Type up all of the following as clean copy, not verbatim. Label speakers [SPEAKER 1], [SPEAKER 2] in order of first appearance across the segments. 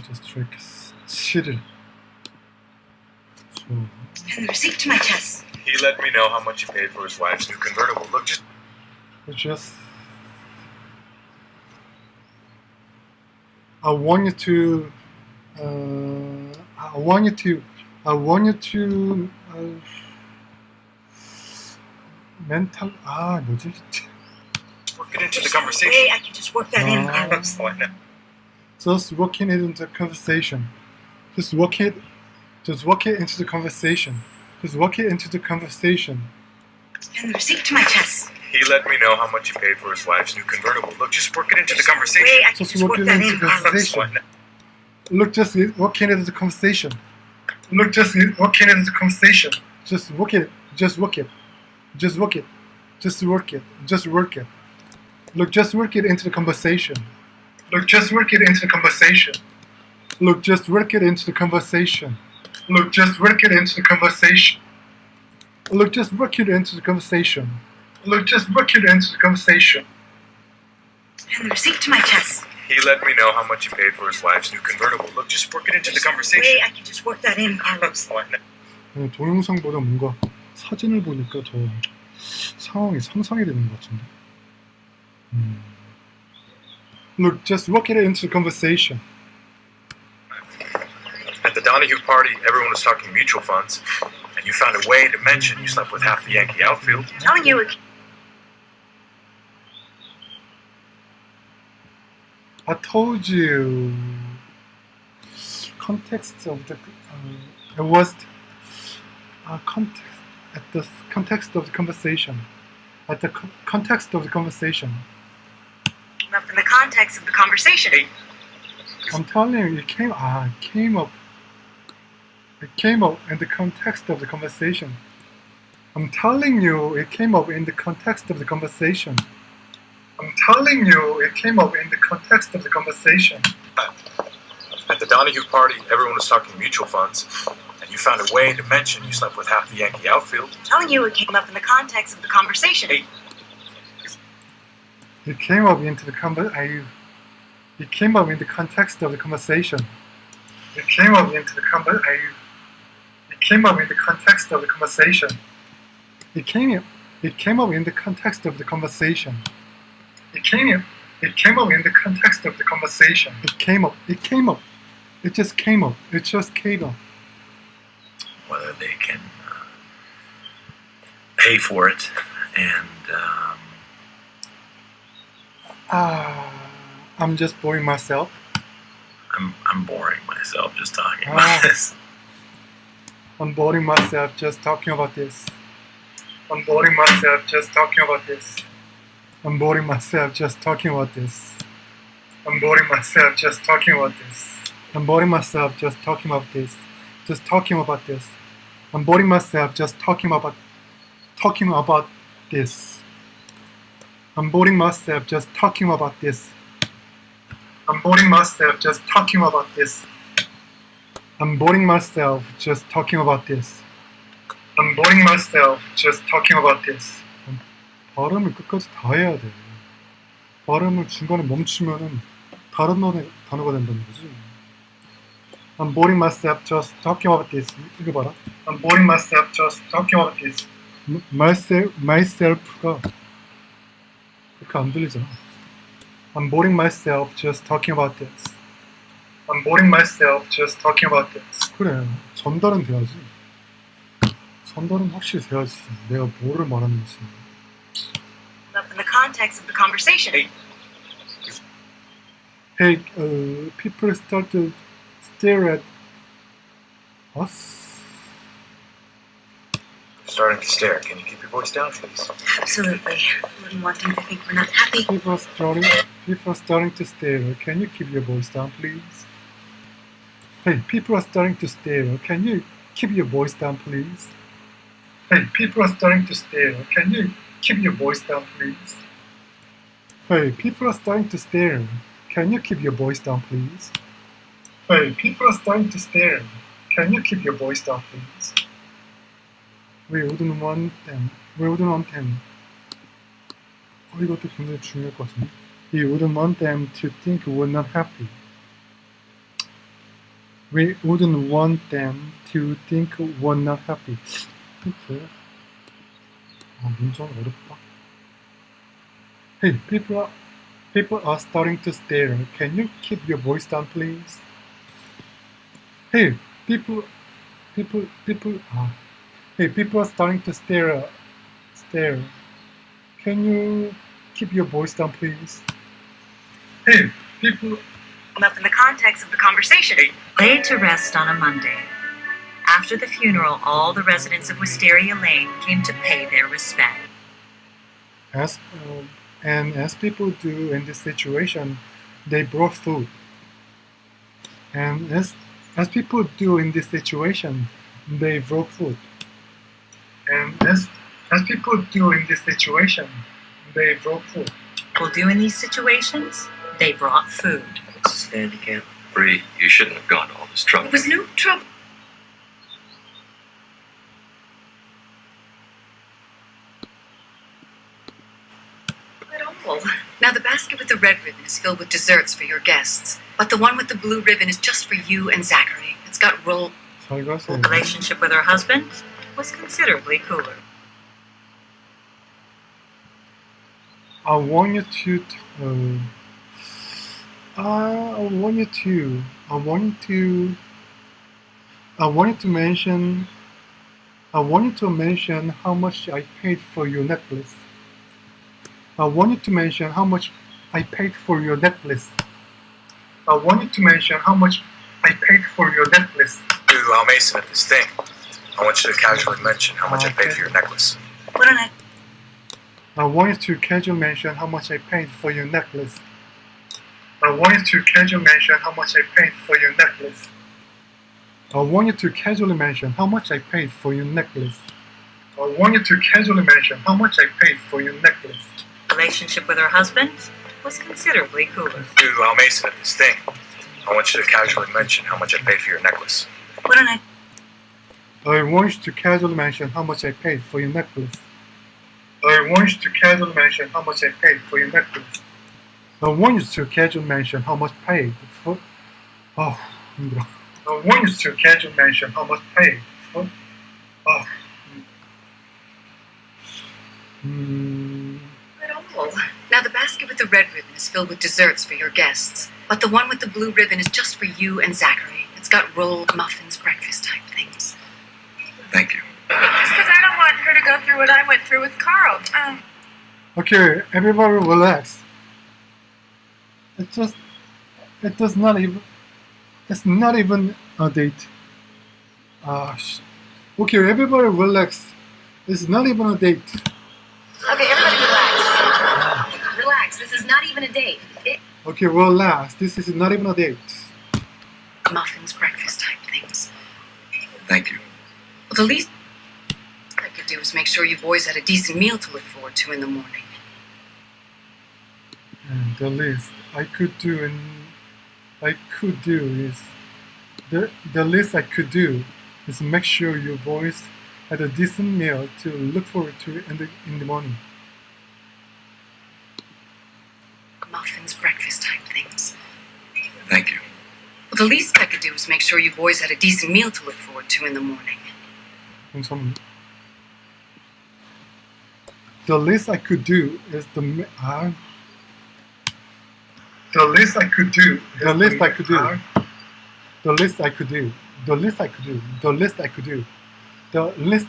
[SPEAKER 1] just check 7일.
[SPEAKER 2] And the receipt to my chest.
[SPEAKER 3] He let me know how much he paid for his wife's new convertible. Look,
[SPEAKER 1] I want you to mental 뭐지?
[SPEAKER 3] work it into the conversation.
[SPEAKER 2] Hey, I can just work that in, Carlos.
[SPEAKER 3] Why not?
[SPEAKER 1] Just working it into the conversation. Just work it into the conversation. Just work it into the conversation.
[SPEAKER 2] And the receipt to my chest.
[SPEAKER 3] He let me know how much he paid for his wife's new convertible. Look, just work it into the conversation.
[SPEAKER 2] Hey, I can just work that in, Carlos.
[SPEAKER 3] Why not?
[SPEAKER 1] Look, just working it into the conversation. Look, just working it into the conversation. Just work it. Just work it. Just work it. Just work it. Just work it. Look, just work it into the conversation. Look, just work it into the conversation. Look, just work it into the conversation. Look, just work it into the conversation. Look, just work it into the conversation. Look, just work it into the conversation.
[SPEAKER 2] And the receipt to my chest.
[SPEAKER 3] He let me know how much he paid for his wife's new convertible. Look, just work it into the conversation.
[SPEAKER 2] Hey, I can just work that in, Carlos.
[SPEAKER 3] Why not?
[SPEAKER 1] 동영상보다 뭔가 사진을 보니까 더 상황이 상상이 되는 것 같은데. Look, just work it into the conversation.
[SPEAKER 3] At the Donahue party, everyone was talking mutual funds, and you found a way to mention you slept with half the Yankee outfield.
[SPEAKER 2] Telling you again.
[SPEAKER 1] I told you. Context of the it was context at the context of the conversation. At the context of the conversation.
[SPEAKER 2] Up in the context of the conversation.
[SPEAKER 3] Hey.
[SPEAKER 1] I'm telling you, it came up. It came up in the context of the conversation. I'm telling you, it came up in the context of the conversation. I'm telling you, it came up in the context of the conversation.
[SPEAKER 3] At the Donahue party, everyone was talking mutual funds, and you found a way to mention you slept with half the Yankee outfield.
[SPEAKER 2] Telling you it came up in the context of the conversation.
[SPEAKER 3] Hey.
[SPEAKER 1] It came up into the It came up in the context of the conversation. It came up into the It came up in the context of the conversation. It came up in the context of the conversation. It came up in the context of the conversation. It came up. It just came up.
[SPEAKER 3] Whether they can pay for it, and
[SPEAKER 1] I'm just boring myself.
[SPEAKER 3] I'm boring myself just talking about this.
[SPEAKER 1] I'm boring myself just talking about this. I'm boring myself just talking about this. I'm boring myself just talking about this. I'm boring myself just talking about this. I'm boring myself just talking about this. Just talking about this. I'm boring myself just talking about this. I'm boring myself just talking about this. I'm boring myself just talking about this. I'm boring myself just talking about this. I'm boring myself just talking about this. 발음을 끝까지 다 해야 돼. 발음을 중간에 멈추면은 다른 단어가 된다는 거지. I'm boring myself just talking about this. 이거 봐라. I'm boring myself just talking about this. myself가 그렇게 안 들리잖아. I'm boring myself just talking about this. I'm boring myself just talking about this. 그래, 전달은 돼야지. 전달은 확실히 돼야지. 내가 뭐를 말하는지.
[SPEAKER 2] Up in the context of the conversation.
[SPEAKER 1] Hey, people start to stare at us.
[SPEAKER 3] Starting to stare. Can you keep your voice down, please?
[SPEAKER 2] Absolutely. Wouldn't want them to think we're not happy.
[SPEAKER 1] People are starting to stare. Can you keep your voice down, please? Hey, people are starting to stare. Can you keep your voice down, please? Hey, people are starting to stare. Can you keep your voice down, please? Hey, people are starting to stare. Can you keep your voice down, please? Hey, people are starting to stare. Can you keep your voice down, please? We wouldn't want them. We wouldn't want them. 이것도 굉장히 중요할 것 같은데. He wouldn't want them to think we're not happy. We wouldn't want them to think we're not happy. 그치? 문장 어렵다. Hey, people are starting to stare. Can you keep your voice down, please? Hey, people are starting to stare. Can you keep your voice down, please? Hey, people.
[SPEAKER 2] Up in the context of the conversation.
[SPEAKER 4] Laid to rest on a Monday. After the funeral, all the residents of Wisteria Lane came to pay their respect.
[SPEAKER 1] As people do in this situation, they brought food. And as people do in this situation, they brought food. And as people do in this situation, they brought food.
[SPEAKER 4] People do in these situations, they brought food.
[SPEAKER 5] This is handicap. Bree, you shouldn't have gone to all this trouble.
[SPEAKER 2] It was no trouble. At all. Now the basket with the red ribbon is filled with desserts for your guests, but the one with the blue ribbon is just for you and Zachary. It's got roll.
[SPEAKER 1] 잘 가세요.
[SPEAKER 4] Relationship with her husband was considerably cooler.
[SPEAKER 1] I want you to mention how much I paid for your necklace. I want you to mention how much I paid for your necklace. I want you to mention how much I paid for your necklace.
[SPEAKER 3] To Mason at this thing, I want you to casually mention how much I paid for your necklace.
[SPEAKER 2] What an
[SPEAKER 1] I want you to casually mention how much I paid for your necklace. I want you to casually mention how much I paid for your necklace. I want you to casually mention how much I paid for your necklace. I want you to casually mention how much I paid for your necklace.
[SPEAKER 4] Relationship with her husband was considerably cooler.
[SPEAKER 3] To Mason at this thing, I want you to casually mention how much I paid for your necklace.
[SPEAKER 2] What an
[SPEAKER 1] I want you to casually mention how much I paid for your necklace. I want you to casually mention how much I paid for your necklace. I want you to casually mention how much paid for. 힘들어. I want you to casually mention how much paid for.
[SPEAKER 2] At all. Now the basket with the red ribbon is filled with desserts for your guests, but the one with the blue ribbon is just for you and Zachary. It's got rolled muffins, breakfast type things.
[SPEAKER 5] Thank you.
[SPEAKER 6] It's because I don't want her to go through what I went through with Carl.
[SPEAKER 1] Okay, everybody relax. It's not even a date. Okay, everybody relax. It's not even a date.
[SPEAKER 2] Okay, everybody relax. Relax, this is not even a date.
[SPEAKER 1] Okay, relax. This is not even a date.
[SPEAKER 2] Muffins, breakfast type things.
[SPEAKER 5] Thank you.
[SPEAKER 2] Well, the least I could do is make sure you boys had a decent meal to look forward to in the morning.
[SPEAKER 1] And the least I could do is make sure you boys had a decent meal to look forward to in the morning.
[SPEAKER 2] Muffins, breakfast type things.
[SPEAKER 5] Thank you.
[SPEAKER 2] Well, the least I could do is make sure you boys had a decent meal to look forward to in the morning.
[SPEAKER 1] The least I could do is the least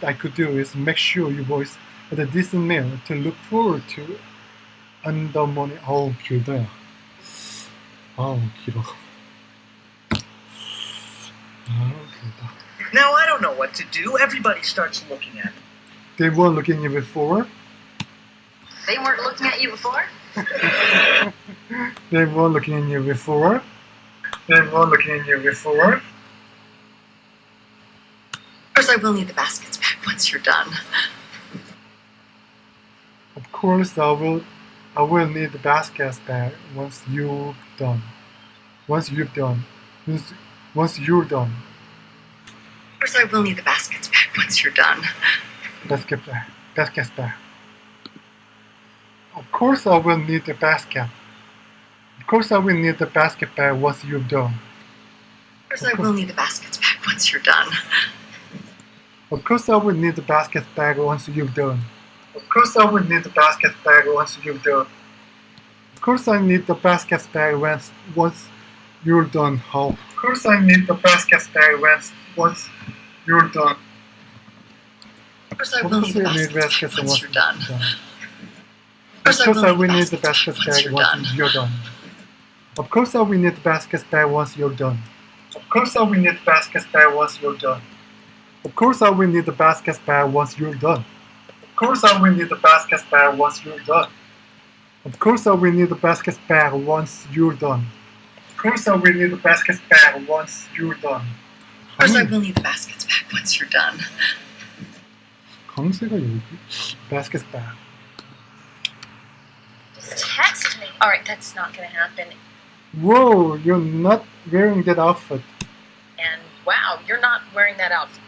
[SPEAKER 1] I could do is make sure you boys had a decent meal to look forward to in the morning. 길다. 길어. 길다.
[SPEAKER 7] Now I don't know what to do. Everybody starts looking at me.
[SPEAKER 1] They weren't looking at you before.
[SPEAKER 2] They weren't looking at you before?
[SPEAKER 1] They weren't looking at you before. They weren't looking at you before.
[SPEAKER 2] Of course, I will need the baskets back once you're done.
[SPEAKER 1] Of course, I will need the baskets back once you're done. Once you're done. Once you're done.
[SPEAKER 2] Of course, I will need the baskets back once you're done.
[SPEAKER 1] Baskets back. Of course, I will need the basket Of course I will need the basket back once you've done.
[SPEAKER 2] Of course, I will need the baskets back once you're done.
[SPEAKER 1] Of course I will need the basket back once you've done. Of course I will need the basket back once you've done. Of course I need the basket back once you're done. How? Of course I need the basket back once you're done.
[SPEAKER 2] Of course, I will need the baskets back once you're done.
[SPEAKER 1] Of course I will need the basket back once you're done. Of course I will need the basket back once you're done. Of course I will need the basket back once you're done. Of course I will need the basket back once you're done. Of course I will need the basket back once you're done. Of course I will need the basket back once you're done. Of course I will need the basket back once you're done.
[SPEAKER 2] Of course, I will need the baskets back once you're done.
[SPEAKER 1] 강세가 여기. Basket back.
[SPEAKER 6] Just text me. All right, that's not going to happen.
[SPEAKER 1] Whoa, you're not wearing that outfit.
[SPEAKER 6] And wow, you're not wearing that outfit.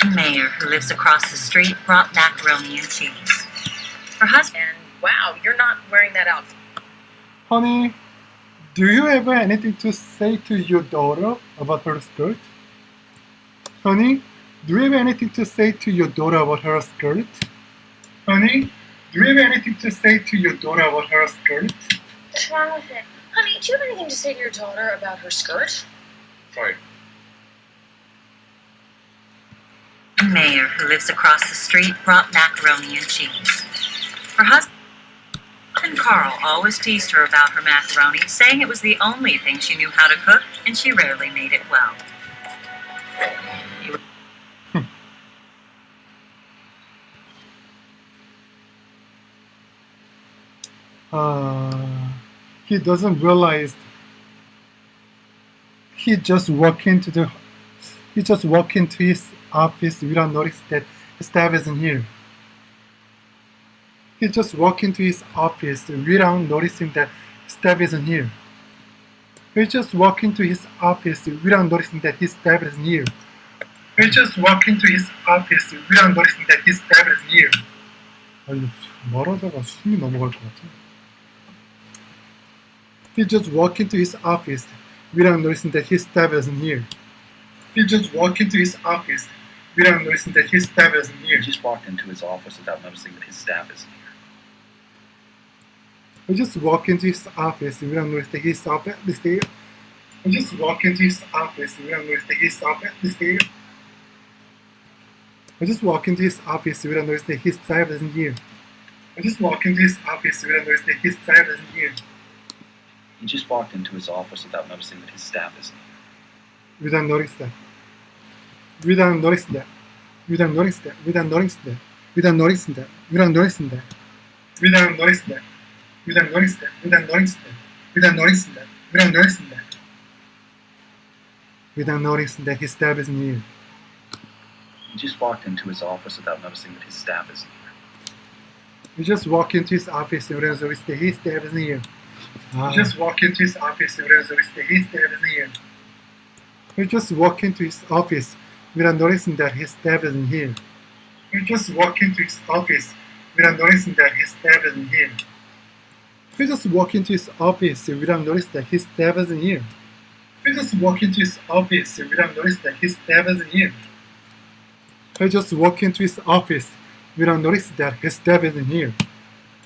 [SPEAKER 4] The mayor, who lives across the street, brought macaroni and cheese. Her husband.
[SPEAKER 6] And wow, you're not wearing that outfit.
[SPEAKER 1] Honey, do you have anything to say to your daughter about her skirt? Honey, do you have anything to say to your daughter about her skirt? Honey, do you have anything to say to your daughter about her skirt?
[SPEAKER 6] What's wrong with it? Honey, do you have anything to say to your daughter about her skirt?
[SPEAKER 5] Sorry.
[SPEAKER 4] The mayor, who lives across the street, brought macaroni and cheese. Her husband, Carl, always teased her about her macaroni, saying it was the only thing she knew how to cook, and she rarely made it well.
[SPEAKER 1] He doesn't realize he just walked into his office without noticing that his staff isn't here. He just walked into his office without noticing that his staff isn't here. He just walked into his office without noticing that his staff isn't here. He just walked into his office without noticing that his staff isn't here. 아니, 말하다가 숨이 넘어갈 것 같아. He just walked into his office without noticing that his staff isn't here. He just walked into his office without noticing that his staff isn't here.
[SPEAKER 5] He just walked into his office without noticing that his staff isn't here.
[SPEAKER 1] He just walked into his office without noticing that his staff is here. He just walked into his office without noticing that his staff is here. I just walked into his office without noticing that his staff isn't here. I just walked into his office without noticing that his staff isn't here.
[SPEAKER 5] He just walked into his office without noticing that his staff isn't here.
[SPEAKER 1] Without noticing that. Without noticing that. Without noticing that. Without noticing that. Without noticing that. Without noticing that. Without noticing that. Without noticing that. Without noticing that. Without noticing that. Without noticing that. Without noticing that his staff isn't here.
[SPEAKER 5] He just walked into his office without noticing that his staff isn't here.
[SPEAKER 1] You just walk into his office and realize that his staff isn't here. You just walk into his office and realize that his staff isn't here. You just walk into his office without noticing that his staff isn't here. You just walk into his office without noticing that his staff isn't here. You just walk into his office without noticing that his staff isn't here. You just walk into his office without noticing that his staff isn't here. I just walk into his office without noticing that his staff isn't here.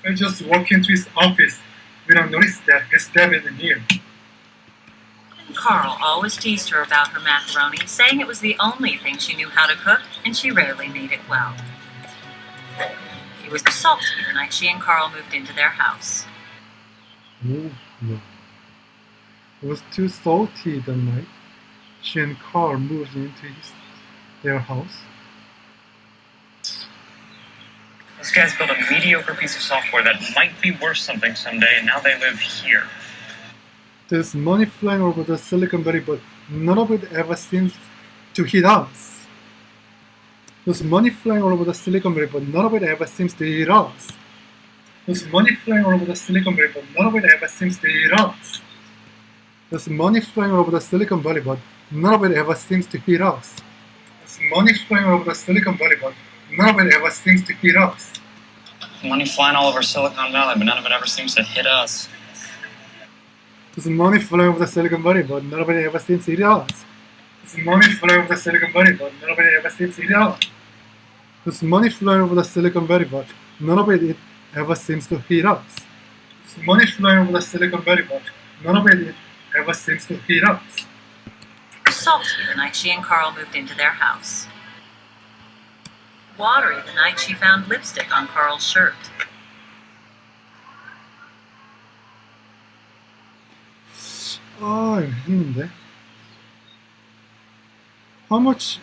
[SPEAKER 1] I just walk into his office without noticing that his staff isn't here.
[SPEAKER 4] Carl always teased her about her macaroni, saying it was the only thing she knew how to cook, and she rarely made it well. It was salty the night she and Carl moved into their house.
[SPEAKER 1] Oh, no. It was too salty the night she and Carl moved into their house.
[SPEAKER 8] These guys built a mediocre piece of software that might be worth something someday, and now they live here.
[SPEAKER 1] There's money flying over the Silicon Valley, but none of it ever seems to hit us. There's money flying all over the Silicon Valley, but none of it ever seems to hit us. There's money flying all over the Silicon Valley, but none of it ever seems to hit us. There's money flying all over the Silicon Valley, but none of it ever seems to hit us. There's money flying all over the Silicon Valley, but none of it ever seems to hit us.
[SPEAKER 8] Money flying all over Silicon Valley, but none of it ever seems to hit us.
[SPEAKER 1] There's money flying over the Silicon Valley, but nobody ever seems to hit us. There's money flying over the Silicon Valley, but nobody ever seems to hit us. There's money flying over the Silicon Valley, but nobody ever seems to hit us. There's money flying over the Silicon Valley, but nobody ever seems to hit us.
[SPEAKER 4] Salty the night she and Carl moved into their house. Watery the night she found lipstick on Carl's shirt.
[SPEAKER 1] 아, 했는데. How much?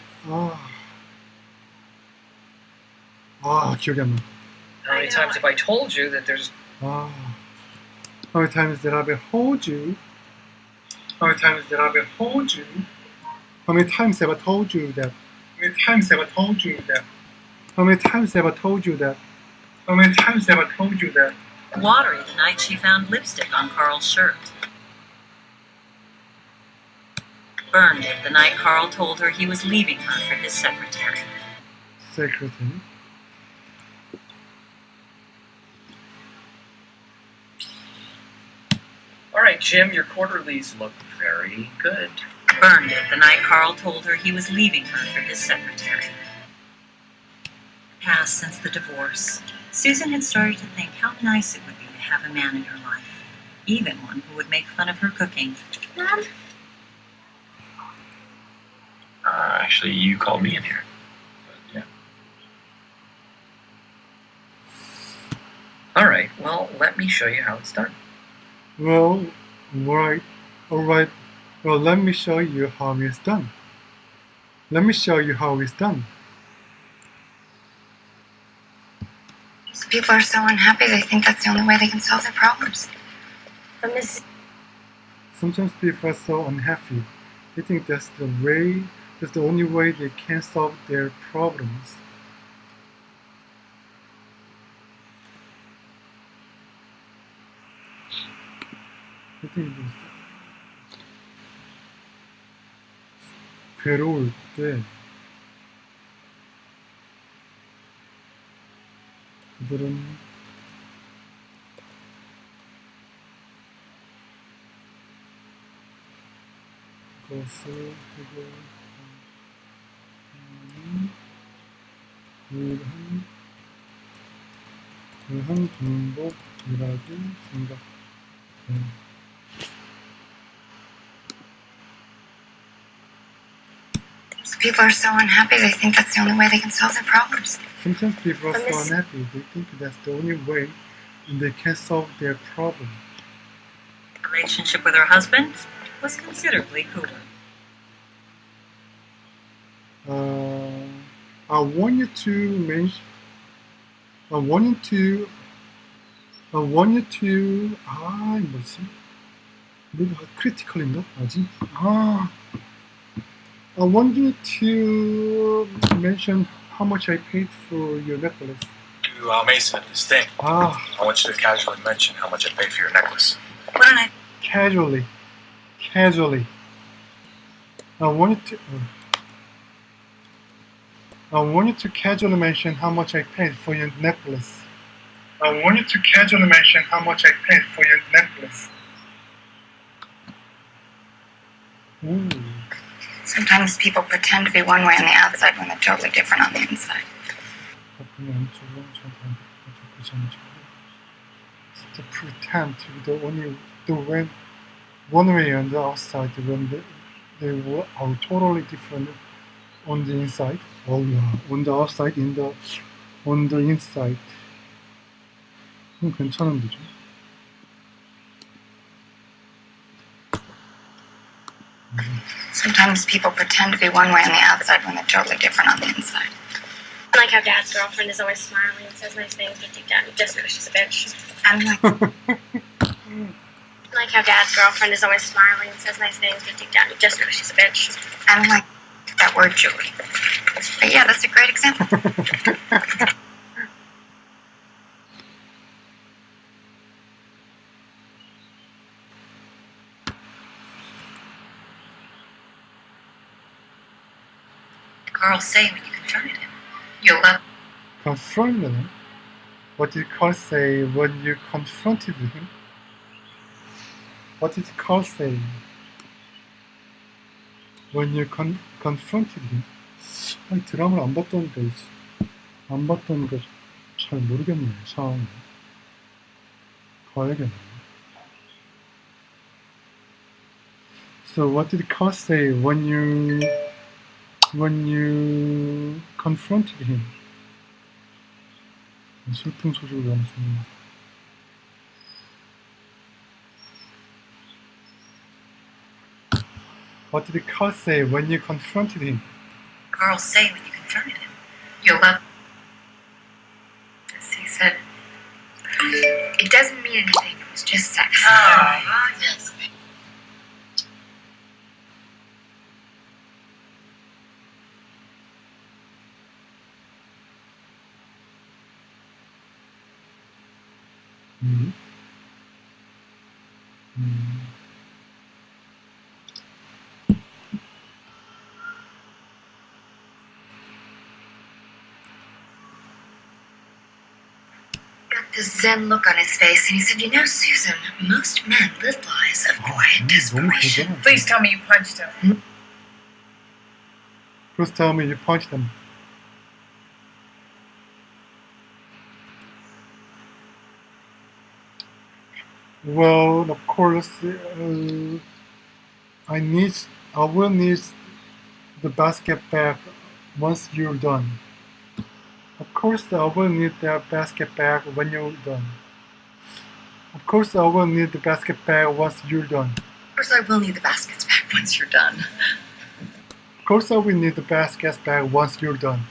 [SPEAKER 1] 기억이 안 나.
[SPEAKER 7] How many times have I told you that there's...
[SPEAKER 1] How many times did I hold you? How many times did I hold you? How many times have I told you that? How many times have I told you that? How many times have I told you that? How many times have I told you that?
[SPEAKER 4] Watery the night she found lipstick on Carl's shirt. Burned it the night Carl told her he was leaving her for his secretary.
[SPEAKER 1] Secretary.
[SPEAKER 7] All right, Jim, your quarterlies look very good.
[SPEAKER 4] Burned it the night Carl told her he was leaving her for his secretary. Passed since the divorce, Susan had started to think how nice it would be to have a man in her life, even one who would make fun of her cooking.
[SPEAKER 6] Mom?
[SPEAKER 5] Actually, you called me in here. But, yeah.
[SPEAKER 7] All right, well, let me show you how it's done.
[SPEAKER 1] Well, alright. Well, let me show you how it's done. Let me show you how it's done.
[SPEAKER 2] People are so unhappy they think that's the only way they can solve their problems.
[SPEAKER 6] But Miss...
[SPEAKER 1] Sometimes people are so unhappy. They think that's the only way they can solve their problems. I think 괴로울 때 그들은 그것을 해결하는 그한 방법이라고 생각해.
[SPEAKER 2] People are so unhappy they think that's the only way they can solve their problems.
[SPEAKER 1] Sometimes people are so unhappy they think that's the only way they can solve their problem.
[SPEAKER 4] Her relationship with her husband was considerably cooler.
[SPEAKER 1] I want you to mention. 뭐지? 뭐가 크리티컬인가? 아직? I want you to mention how much I paid for your necklace.
[SPEAKER 3] To Mason, this thing. I want you to casually mention how much I paid for your necklace.
[SPEAKER 4] What did I...
[SPEAKER 1] Casually. I want you to casually mention how much I paid for your necklace. I want you to casually mention how much I paid for your necklace. Ooh.
[SPEAKER 2] Sometimes people pretend to be one way on the outside when they're totally different on the inside.
[SPEAKER 1] To pretend to be one way on the outside when they are totally different on the inside. Oh yeah, on the outside, on the inside. 괜찮은데 좀.
[SPEAKER 2] Sometimes people pretend to be one way on the outside when they're totally different on the inside.
[SPEAKER 6] I like how Dad's girlfriend is always smiling and says nice things, but deep down you just know she's a bitch.
[SPEAKER 2] I'm like,
[SPEAKER 6] I like how Dad's girlfriend is always smiling and says nice things, but deep down you just know she's a bitch.
[SPEAKER 2] I'm like that word, Julie. But yeah, that's a great example.
[SPEAKER 4] Carl say when you confronted him?
[SPEAKER 2] Yoga.
[SPEAKER 1] confronted him. What did Carl say when you confronted him? What did Carl say when you confronted him? 아니, 드라마를 안 봤던데 잘 모르겠네요, 상황이. 가야겠네. So what did Carl say when you confronted him? 슬픈 소식을 전했습니다. What did Carl say when you confronted him?
[SPEAKER 2] Carl say when you confronted him? You love. Yes, he said. It doesn't mean anything. It was just sex. Oh, yes. The zen look on his face, and he said, "You know, Susan, most men live lives of quiet desperation."
[SPEAKER 7] Please tell me you punched him.
[SPEAKER 1] Please tell me you punched him. Well, of course, I will need the basket back once you're done. Of course, I will need the basket bag when you're done. Of course, I will need the basket bag once you're done.
[SPEAKER 2] Of course, I will need the baskets back once you're done.
[SPEAKER 1] Of course, I will need the basket bag once you're done.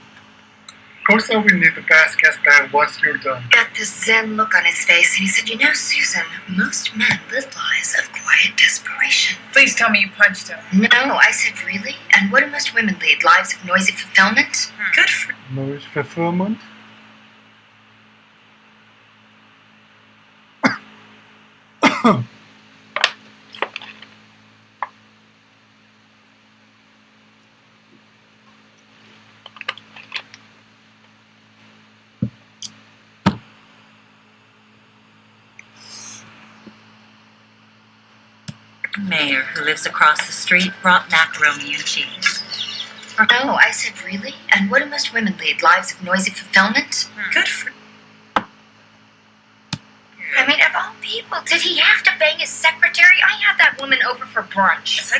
[SPEAKER 1] Of course, I will need the basket bag once you're done.
[SPEAKER 2] Got this zen look on his face, and he said, "You know, Susan, most men live lives of quiet desperation."
[SPEAKER 7] Please tell me you punched him.
[SPEAKER 2] No, I said, "Really? And what do most women lead? Lives of noisy fulfillment?" Good for
[SPEAKER 1] Noise fulfillment.
[SPEAKER 4] Mayor, who lives across the street, brought macaroni and cheese.
[SPEAKER 2] No, I said, "Really? And what do most women lead? Lives of noisy fulfillment?" Good for I mean, of all people, did he have to bang his secretary? I had that woman over for brunch.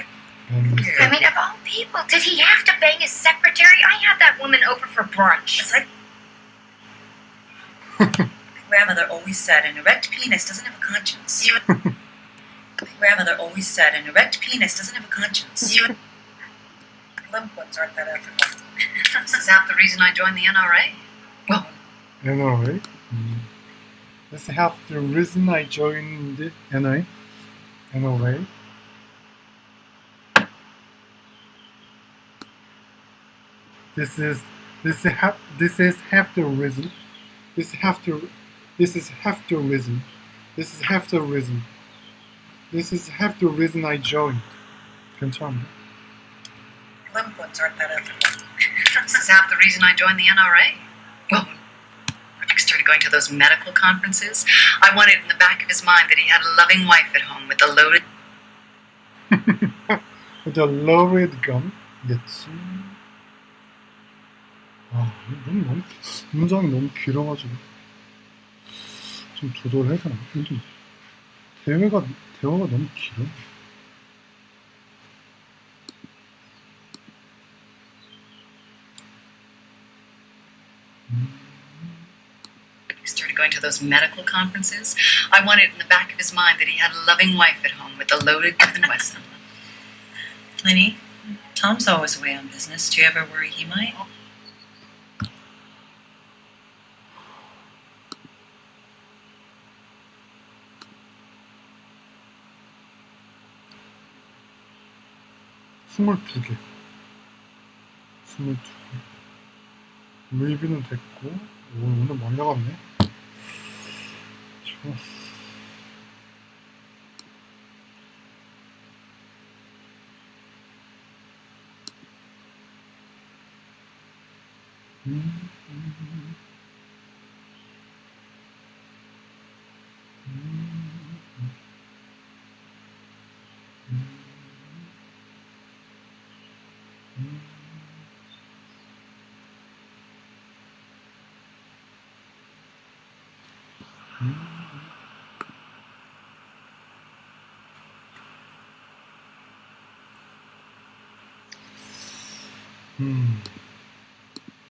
[SPEAKER 2] I mean, of all people, did he have to bang his secretary? I had that woman over for brunch.
[SPEAKER 4] Grandmother always said an erect penis doesn't have a conscience. Grandmother always said an erect penis doesn't have a conscience.
[SPEAKER 7] Limp ones aren't that ethical.
[SPEAKER 2] This is half the reason I joined the NRA. Well,
[SPEAKER 1] NRA? That's half the reason I joined the NRA. This is half the reason. This is half the reason. This is half the reason I joined. 괜찮네.
[SPEAKER 7] Limp ones aren't that ethical.
[SPEAKER 2] this is half the reason I joined the NRA. Well, when Rick started going to those medical conferences, I wanted in the back of his mind that he had a loving wife at home with a loaded...
[SPEAKER 1] with a loaded gun. 겠지. 아, 너무 문장이 너무 길어가지고 좀 조절해야 되나? 좀 대화가 너무 길어.
[SPEAKER 2] Started going to those medical conferences. I wanted in the back of his mind that he had a loving wife at home with a loaded Smith & Wesson.
[SPEAKER 4] Lenny, Tom's always away on business. Do you ever worry he might?
[SPEAKER 1] 스물두 개. 루이비는 됐고, 오늘 많이 나갔네. 좋았어. 음.